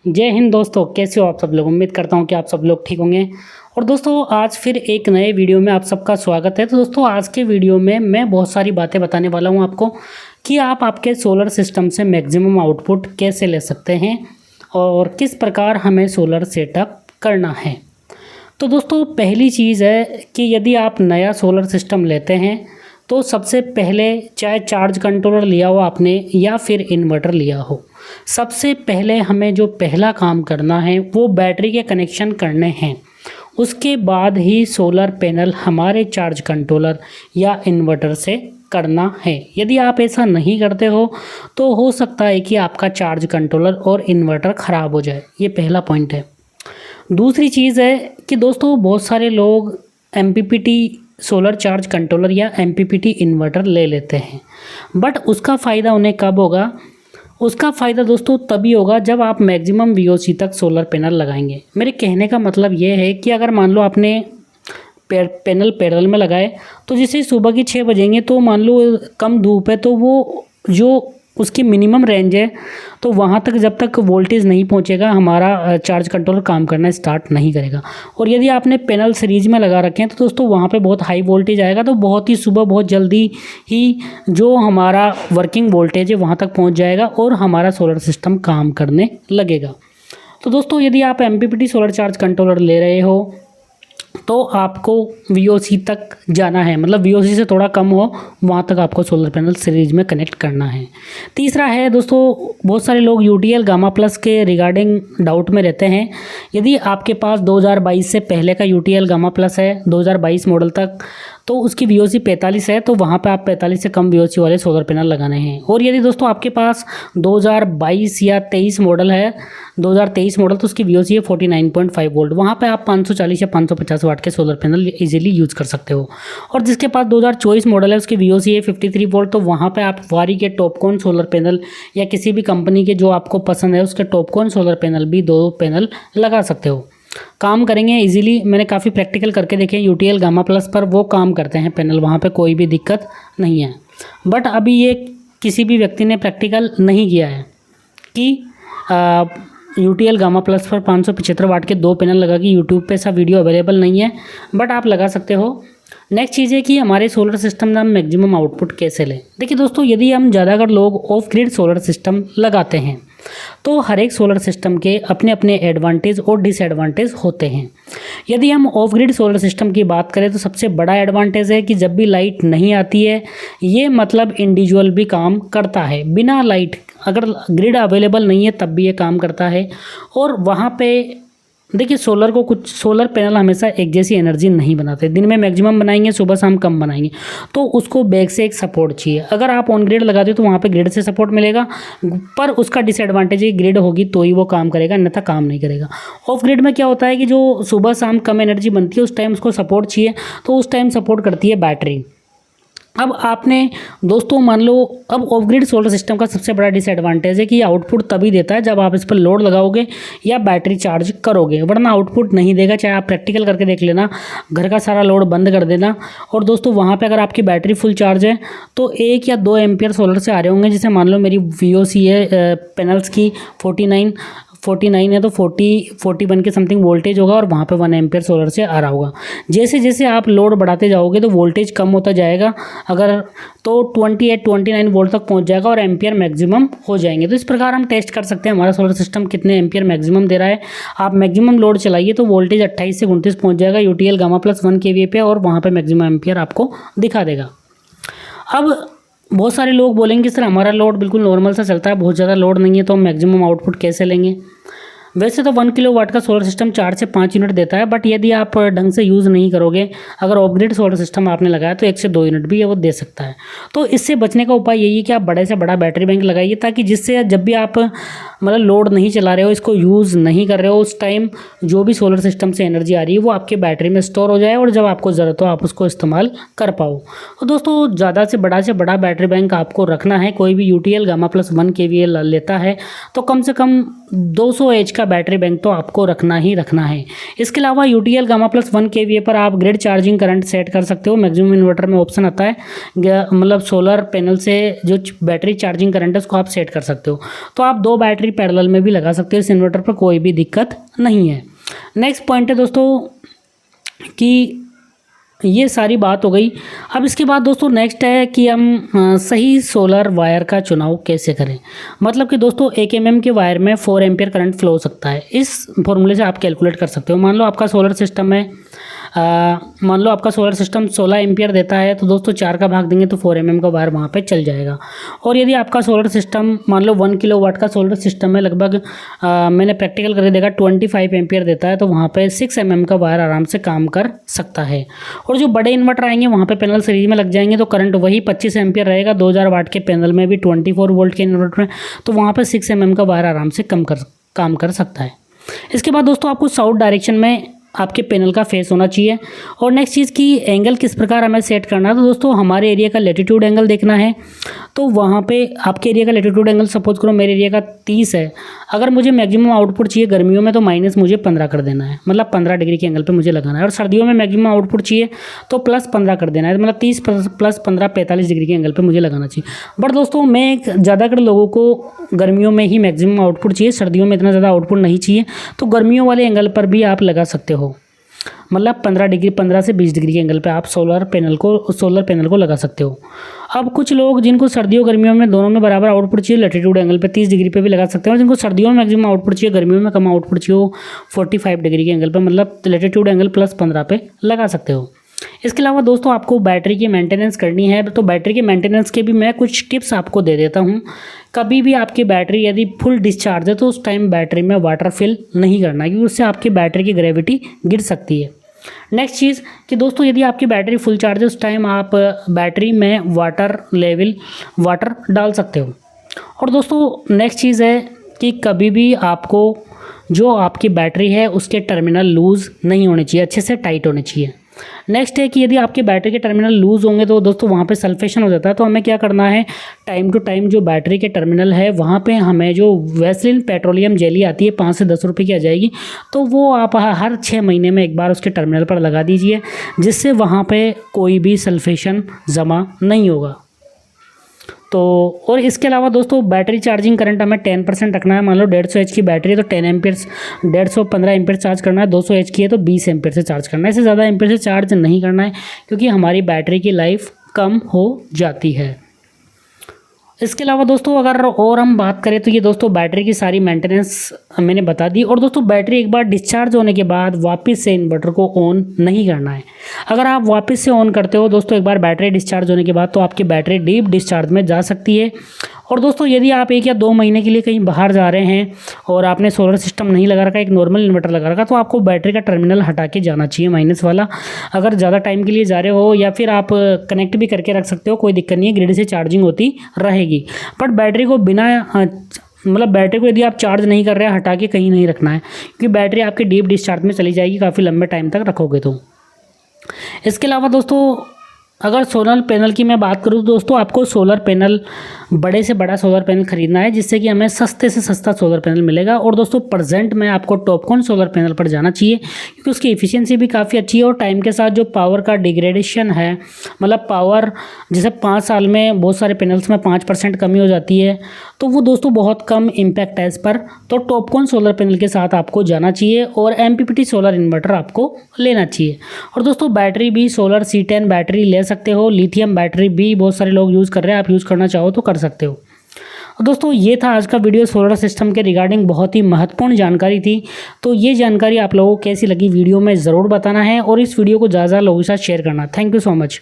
जय हिंद दोस्तों, कैसे हो आप सब लोग। उम्मीद करता हूँ कि आप सब लोग ठीक होंगे। और दोस्तों आज फिर एक नए वीडियो में आप सबका स्वागत है। तो दोस्तों आज के वीडियो में मैं बहुत सारी बातें बताने वाला हूँ आपको कि आप आपके सोलर सिस्टम से मैक्सिमम आउटपुट कैसे ले सकते हैं और किस प्रकार हमें सोलर सेटअप करना है। तो दोस्तों पहली चीज़ है कि यदि आप नया सोलर सिस्टम लेते हैं तो सबसे पहले चाहे चार्ज कंट्रोलर लिया हो आपने या फिर इन्वर्टर लिया हो, सबसे पहले हमें जो पहला काम करना है वो बैटरी के कनेक्शन करने हैं। उसके बाद ही सोलर पैनल हमारे चार्ज कंट्रोलर या इन्वर्टर से करना है। यदि आप ऐसा नहीं करते हो तो हो सकता है कि आपका चार्ज कंट्रोलर और इन्वर्टर ख़राब हो जाए। ये पहला पॉइंट है। दूसरी चीज़ है कि दोस्तों बहुत सारे लोग MPPT सोलर चार्ज कंट्रोलर या MPPT इन्वर्टर ले लेते हैं, बट उसका फ़ायदा उन्हें कब होगा? उसका फ़ायदा दोस्तों तभी होगा जब आप मैक्सिमम VOC तक सोलर पैनल लगाएंगे। मेरे कहने का मतलब ये है कि अगर मान लो आपने पैनल पैरेलल में लगाए तो जैसे सुबह की 6 बजेंगे तो मान लो कम धूप है तो वो जो उसकी मिनिमम रेंज है तो वहाँ तक जब तक वोल्टेज नहीं पहुँचेगा हमारा चार्ज कंट्रोलर काम करना स्टार्ट नहीं करेगा। और यदि आपने पैनल सीरीज में लगा रखे हैं तो दोस्तों वहाँ पे बहुत हाई वोल्टेज आएगा तो बहुत ही सुबह बहुत जल्दी ही जो हमारा वर्किंग वोल्टेज है वहाँ तक पहुँच जाएगा और हमारा सोलर सिस्टम काम करने लगेगा। तो दोस्तों यदि आप MPPT सोलर चार्ज कंट्रोलर ले रहे हो तो आपको VOC तक जाना है, मतलब VOC से थोड़ा कम हो वहाँ तक आपको सोलर पैनल सीरीज में कनेक्ट करना है। तीसरा है दोस्तों, बहुत सारे लोग UTL गामा प्लस के रिगार्डिंग डाउट में रहते हैं। यदि आपके पास 2022 से पहले का UTL गामा प्लस है 2022 मॉडल तक तो उसकी VOC 45 है तो वहाँ पे आप 45 से कम VOC वाले सोलर पैनल लगाने हैं। और यदि दोस्तों आपके पास 2022 या 23 मॉडल है 2023 मॉडल तो उसकी VOC है 49.5 वोल्ट, वहाँ पे आप 540 या 550 वाट के सोलर पैनल इजीली यूज़ कर सकते हो। और जिसके पास 2024 मॉडल है उसकी VOC है 53 वोल्ट तो वहाँ पे आप वारी के टॉपकॉन सोलर पैनल या किसी भी कंपनी के जो आपको पसंद है उसके टॉपकॉन सोलर पैनल भी 2 पैनल लगा सकते हो। काम करेंगे इजीली। मैंने काफ़ी प्रैक्टिकल करके देखे UTL गामा प्लस पर, वो काम करते हैं पैनल, वहाँ पे कोई भी दिक्कत नहीं है। बट अभी ये किसी भी व्यक्ति ने प्रैक्टिकल नहीं किया है कि UTL गामा प्लस पर 575 वाट के 2 पैनल लगा के यूट्यूब पे ऐसा वीडियो अवेलेबल नहीं है, बट आप लगा सकते हो। नेक्स्ट चीज़ है कि हमारे सोलर सिस्टम में हम मैक्सिमम आउटपुट कैसे लें। देखिए दोस्तों यदि हम ज़्यादातर लोग ऑफ ग्रिड सोलर सिस्टम लगाते हैं तो हर एक सोलर सिस्टम के अपने अपने एडवांटेज और डिसएडवांटेज होते हैं। यदि हम ऑफ ग्रिड सोलर सिस्टम की बात करें तो सबसे बड़ा एडवांटेज है कि जब भी लाइट नहीं आती है ये मतलब इंडिविजुअल भी काम करता है। बिना लाइट अगर ग्रिड अवेलेबल नहीं है तब भी ये काम करता है। और वहाँ पे देखिए सोलर पैनल हमेशा एक जैसी एनर्जी नहीं बनाते, दिन में मैक्सिमम बनाएंगे सुबह शाम कम बनाएंगे, तो उसको बैक से एक सपोर्ट चाहिए। अगर आप ऑन ग्रिड लगाते हो तो वहाँ पे ग्रिड से सपोर्ट मिलेगा, पर उसका डिसएडवांटेज है ग्रिड होगी तो ही वो काम करेगा, अन्यथा काम नहीं करेगा। ऑफ ग्रिड में क्या होता है कि जो सुबह शाम कम एनर्जी बनती है उस टाइम उसको सपोर्ट चाहिए, तो उस टाइम सपोर्ट करती है बैटरी। अब आपने दोस्तों मान लो अब ऑफ ग्रिड सोलर सिस्टम का सबसे बड़ा डिसएडवांटेज है कि आउटपुट तभी देता है जब आप इस पर लोड लगाओगे या बैटरी चार्ज करोगे, वरना आउटपुट नहीं देगा। चाहे आप प्रैक्टिकल करके देख लेना, घर का सारा लोड बंद कर देना और दोस्तों वहाँ पे अगर आपकी बैटरी फुल चार्ज है तो 1 या 2 एम्पियर सोलर से आ रहे होंगे। जैसे मान लो मेरी VOC है पैनल्स की 49 है तो 41 के समथिंग वोल्टेज होगा और वहाँ पे 1 एम्पियर सोलर से आ रहा होगा। जैसे जैसे आप लोड बढ़ाते जाओगे तो वोल्टेज कम होता जाएगा, अगर तो 28-29 वोल्ट तक पहुँच जाएगा और एम्पियर मैक्सिमम हो जाएंगे। तो इस प्रकार हम टेस्ट कर सकते हैं हमारा सोलर सिस्टम कितने एम्पियर मैक्सिमम दे रहा है। आप मैक्सिमम लोड चलाइए तो वोल्टेज 28 से 29 पहुँच जाएगा UTL गामा प्लस 1 kVA पे और वहाँ पर मैक्सिमम एम्पियर आपको दिखा देगा। अब बहुत सारे लोग बोलेंगे सर हमारा लोड बिल्कुल नॉर्मल सा चलता है, बहुत ज़्यादा लोड नहीं है, तो हम मैक्सिमम आउटपुट कैसे लेंगे। वैसे तो 1 किलोवाट का सोलर सिस्टम 4 से 5 यूनिट देता है, बट यदि आप ढंग से यूज़ नहीं करोगे, अगर ऑफ ग्रिड सोलर सिस्टम आपने लगाया तो 1 से 2 यूनिट भी वो दे सकता है। तो इससे बचने का उपाय यही है कि आप बड़े से बड़ा बैटरी बैंक लगाइए, ताकि जिससे जब भी आप मतलब लोड नहीं चला रहे हो, इसको यूज़ नहीं कर रहे हो, उस टाइम जो भी सोलर सिस्टम से एनर्जी आ रही है वो आपके बैटरी में स्टोर हो जाए और जब आपको ज़रूरत हो आप उसको इस्तेमाल कर पाओ। तो दोस्तों ज़्यादा से बड़ा बैटरी बैंक आपको रखना है। कोई भी UTL गामा प्लस 1 kVA लेता है तो कम से कम 200 एच का बैटरी बैंक तो आपको रखना ही रखना है। इसके अलावा UTL गामा प्लस 1 kVA पर आप ग्रिड चार्जिंग करंट सेट कर सकते हो। मैक्सिमम इन्वर्टर में ऑप्शन आता है, मतलब सोलर पैनल से जो बैटरी चार्जिंग करंट है उसको आप सेट कर सकते हो। तो आप 2 बैटरी बैटरी पैरेलल में भी लगा सकते हो, इस इन्वर्टर पर कोई भी दिक्कत नहीं है। नेक्स्ट पॉइंट है दोस्तों कि ये सारी बात हो गई। अब इसके बाद दोस्तों नेक्स्ट है कि हम सही सोलर वायर का चुनाव कैसे करें। मतलब कि दोस्तों 1 mm के वायर में 4 एम्पियर करंट फ्लो हो सकता है। इस फॉर्मूले से आप कैलकुलेट कर सकते हो। मान लो आपका सोलर सिस्टम है, मान लो आपका सोलर सिस्टम 16 एम्पियर देता है, तो दोस्तों 4 का भाग देंगे तो 4 mm का वायर वहाँ पे चल जाएगा। और यदि आपका सोलर सिस्टम मान लो 1 किलोवाट का सोलर सिस्टम है, लगभग मैंने प्रैक्टिकल करके देखा 25 एम्पियर देता है, तो वहाँ पे 6 mm का वायर आराम से काम कर सकता है। और जो बड़े इन्वर्टर आएंगे वहाँ पे पैनल सीरीज में लग जाएंगे, तो करंट वही 25 एम्पियर रहेगा। 2000 वाट के पैनल में भी 24 वोल्ट के इन्वर्टर में, तो वहाँ पर 6 mm का वायर आराम से काम कर सकता है। इसके बाद दोस्तों आपको साउथ डायरेक्शन में आपके पैनल का फेस होना चाहिए। और नेक्स्ट चीज़ की एंगल किस प्रकार हमें सेट करना है, तो दोस्तों हमारे एरिया का लैटिट्यूड एंगल देखना है। तो वहाँ पे आपके एरिया का लैटिट्यूड एंगल सपोज करो मेरे एरिया का 30 है, अगर मुझे मैक्सिमम आउटपुट चाहिए गर्मियों में तो माइनस मुझे 15 कर देना है, मतलब 15 डिग्री के एंगल पे मुझे लगाना है। और सर्दियों में मैक्सिमम आउटपुट चाहिए तो प्लस 15 कर देना है, मतलब 30 प्लस 15 45 डिग्री के एंगल पे मुझे लगाना चाहिए। बट दोस्तों मैं ज़्यादातर लोगों को गर्मियों में ही मैक्सिमम आउटपुट चाहिए, सर्दियों में इतना ज़्यादा आउटपुट नहीं चाहिए, तो गर्मियों वाले एंगल पर भी आप लगा सकते हो। मतलब 15 से 20 डिग्री के एंगल पे आप सोलर पैनल को लगा सकते हो। अब कुछ लोग जिनको सर्दियों गर्मियों में दोनों में बराबर आउटपुट चाहिए, लैटिट्यूड एंगल पे 30 डिग्री पे भी लगा सकते हैं। और जिनको सर्दियों में मैक्सिमम आउटपुट चाहिए, गर्मियों में कम आउटपुट चाहिए, वो 45 डिग्री के एंगल पे, मतलब लैटिट्यूड एंगल प्लस 15 पे लगा सकते हो। इसके अलावा दोस्तों आपको बैटरी की मेंटेनेंस करनी है, तो बैटरी के मेंटेनेंस के भी मैं कुछ टिप्स आपको दे देता हूँ। कभी भी आपकी बैटरी यदि फुल डिस्चार्ज है तो उस टाइम बैटरी में वाटर फिल नहीं करना है, क्योंकि उससे आपकी बैटरी की ग्रेविटी गिर सकती है। नेक्स्ट चीज़ कि दोस्तों यदि आपकी बैटरी फुल चार्ज है उस टाइम आप बैटरी में वाटर डाल सकते हो। और दोस्तों नेक्स्ट चीज़ है कि कभी भी आपको जो आपकी बैटरी है उसके टर्मिनल लूज़ नहीं होने चाहिए, अच्छे से टाइट होने चाहिए। नेक्स्ट है कि यदि आपके बैटरी के टर्मिनल लूज़ होंगे तो दोस्तों वहाँ पे सल्फेशन हो जाता है, तो हमें क्या करना है, टाइम टू टाइम जो बैटरी के टर्मिनल है वहाँ पे हमें जो वैसलीन पेट्रोलियम जेली आती है 5 से 10 रुपये की आ जाएगी, तो वो आप हर 6 महीने में एक बार उसके टर्मिनल पर लगा दीजिए, जिससे वहाँ पे कोई भी सल्फेशन जमा नहीं होगा। तो और इसके अलावा दोस्तों बैटरी चार्जिंग करंट हमें 10% रखना है। मान लो 150 एच की बैटरी है तो 10 एम्पियर्स 115 एम्पियर चार्ज करना है। 200 एच की है तो 20 एम्पियर से चार्ज करना है, इससे ज़्यादा एम्पियर से चार्ज नहीं करना है, क्योंकि हमारी बैटरी की लाइफ कम हो जाती है। इसके अलावा दोस्तों अगर और हम बात करें तो ये दोस्तों बैटरी की सारी मेंटेनेंस मैंने बता दी। और दोस्तों बैटरी एक बार डिस्चार्ज होने के बाद वापस से इन्वर्टर को ऑन नहीं करना है। अगर आप वापस से ऑन करते हो दोस्तों एक बार बैटरी डिस्चार्ज होने के बाद, तो आपकी बैटरी डीप डिस्चार्ज में जा सकती है। और दोस्तों यदि आप 1 या 2 महीने के लिए कहीं बाहर जा रहे हैं और आपने सोलर सिस्टम नहीं लगा रखा, एक नॉर्मल इन्वर्टर लगा रखा, तो आपको बैटरी का टर्मिनल हटा के जाना चाहिए माइनस वाला। अगर ज़्यादा टाइम के लिए जा रहे हो या फिर आप कनेक्ट भी करके रख सकते हो, कोई दिक्कत नहीं है, ग्रिड से चार्जिंग होती रहेगी। बट बैटरी को बैटरी को यदि आप चार्ज नहीं कर रहे हैं हटा के कहीं नहीं रखना है, क्योंकि बैटरी आपकी डीप डिस्चार्ज में चली जाएगी काफ़ी लंबे टाइम तक रखोगे तो। इसके अलावा दोस्तों अगर सोलर पैनल की मैं बात करूँ तो दोस्तों आपको सोलर पैनल बड़े से बड़ा सोलर पैनल खरीदना है, जिससे कि हमें सस्ते से सस्ता सोलर पैनल मिलेगा। और दोस्तों प्रेजेंट में आपको टॉपकॉन सोलर पैनल पर जाना चाहिए, क्योंकि उसकी एफिशिएंसी भी काफ़ी अच्छी है और टाइम के साथ जो पावर का डिग्रेडेशन है, मतलब पावर जैसे 5 साल में बहुत सारे पैनल्स में 5% कमी हो जाती है, तो वो दोस्तों बहुत कम इम्पैक्ट है इस पर। तो टॉपकॉन सोलर पैनल के साथ आपको जाना चाहिए और MPPT सोलर इन्वर्टर आपको लेना चाहिए। और दोस्तों बैटरी भी सोलर C10 बैटरी ले सकते हो, लिथियम बैटरी भी बहुत सारे लोग यूज़ कर रहे हैं, आप यूज़ करना चाहो तो कर सकते हो। दोस्तों ये था आज का वीडियो सोलर सिस्टम के रिगार्डिंग, बहुत ही महत्वपूर्ण जानकारी थी। तो ये जानकारी आप लोगों को कैसी लगी वीडियो में ज़रूर बताना है और इस वीडियो को ज़्यादा लोगों के साथ शेयर करना। Thank you so much.